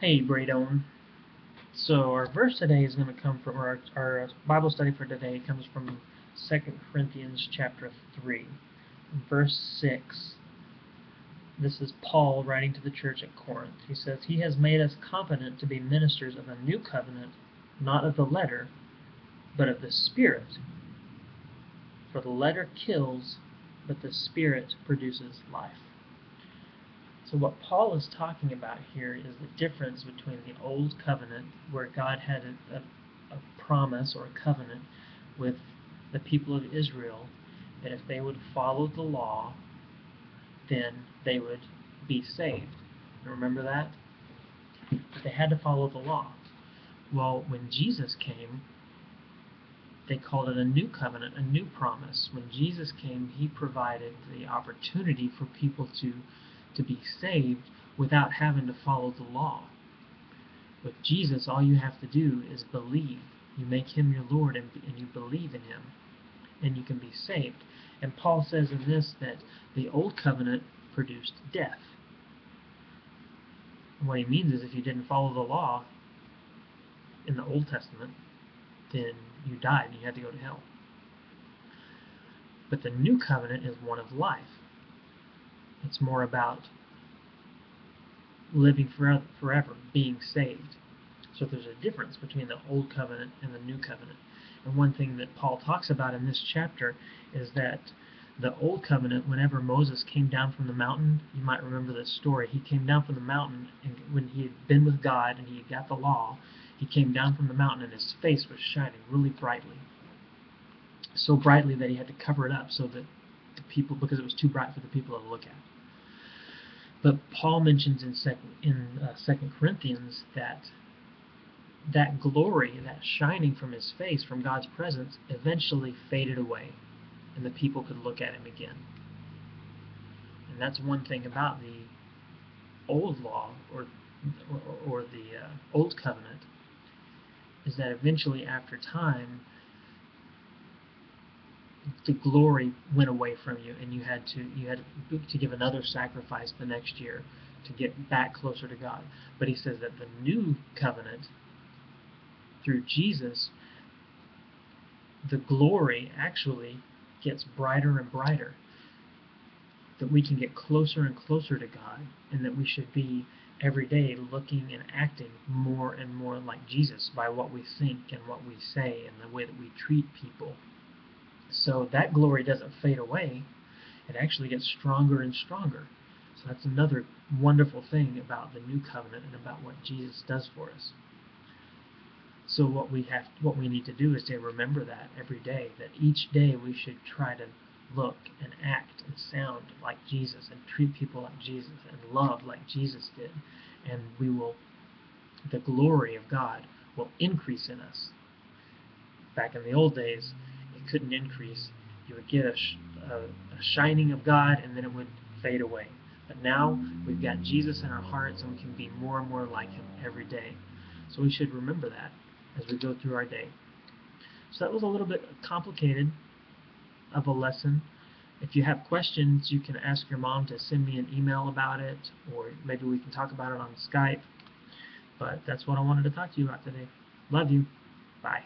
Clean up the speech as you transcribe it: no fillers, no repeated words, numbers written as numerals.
Hey, Bradone. So our verse today is going to come from our Bible study for today comes from 2 Corinthians chapter 3, verse 6. This is Paul writing to the church at Corinth. He says, "He has made us competent to be ministers of a new covenant, not of the letter, but of the Spirit. For the letter kills, but the Spirit produces life." So what Paul is talking about here is the difference between the old covenant, where God had a promise or a covenant with the people of Israel, that if they would follow the law, then they would be saved. Remember that? But they had to follow the law. Well, when Jesus came, they called it a new covenant, a new promise. When Jesus came, he provided the opportunity for people to be saved without having to follow the law. With Jesus, all you have to do is believe. You make him your Lord and you believe in him, and you can be saved. And Paul says in this that the old covenant produced death. And what he means is if you didn't follow the law in the Old Testament, then you died and you had to go to hell. But the new covenant is one of life. It's more about living forever, being saved. So there's a difference between the old covenant and the new covenant. And one thing that Paul talks about in this chapter is that the old covenant, whenever Moses came down from the mountain, you might remember this story, he came down from the mountain, and when he had been with God and he had got the law, he came down from the mountain and his face was shining really brightly. So brightly that he had to cover it up so that the people, because it was too bright for the people to look at. But Paul mentions in 2 Corinthians that glory, that shining from his face, from God's presence, eventually faded away, and the people could look at him again. And that's one thing about the old law, or the old covenant, is that eventually, after time, the glory went away from you, and you had to give another sacrifice the next year to get back closer to God. But he says that the new covenant, through Jesus, the glory actually gets brighter and brighter, that we can get closer and closer to God, and that we should be every day looking and acting more and more like Jesus by what we think and what we say and the way that we treat people. So that glory doesn't fade away. It actually gets stronger and stronger. So that's another wonderful thing about the new covenant and about what Jesus does for us. So what we need to do is to remember that every day, that each day we should try to look and act and sound like Jesus and treat people like Jesus and love like Jesus did. And the glory of God will increase in us. Back in the old days, it couldn't increase. You would get a shining of God, and then it would fade away. But now we've got Jesus in our hearts, and we can be more and more like him every day. So we should remember that as we go through our day. So that was a little bit complicated of a lesson. If you have questions, you can ask your mom to send me an email about it, or maybe we can talk about it on Skype. But that's what I wanted to talk to you about today. Love you. Bye.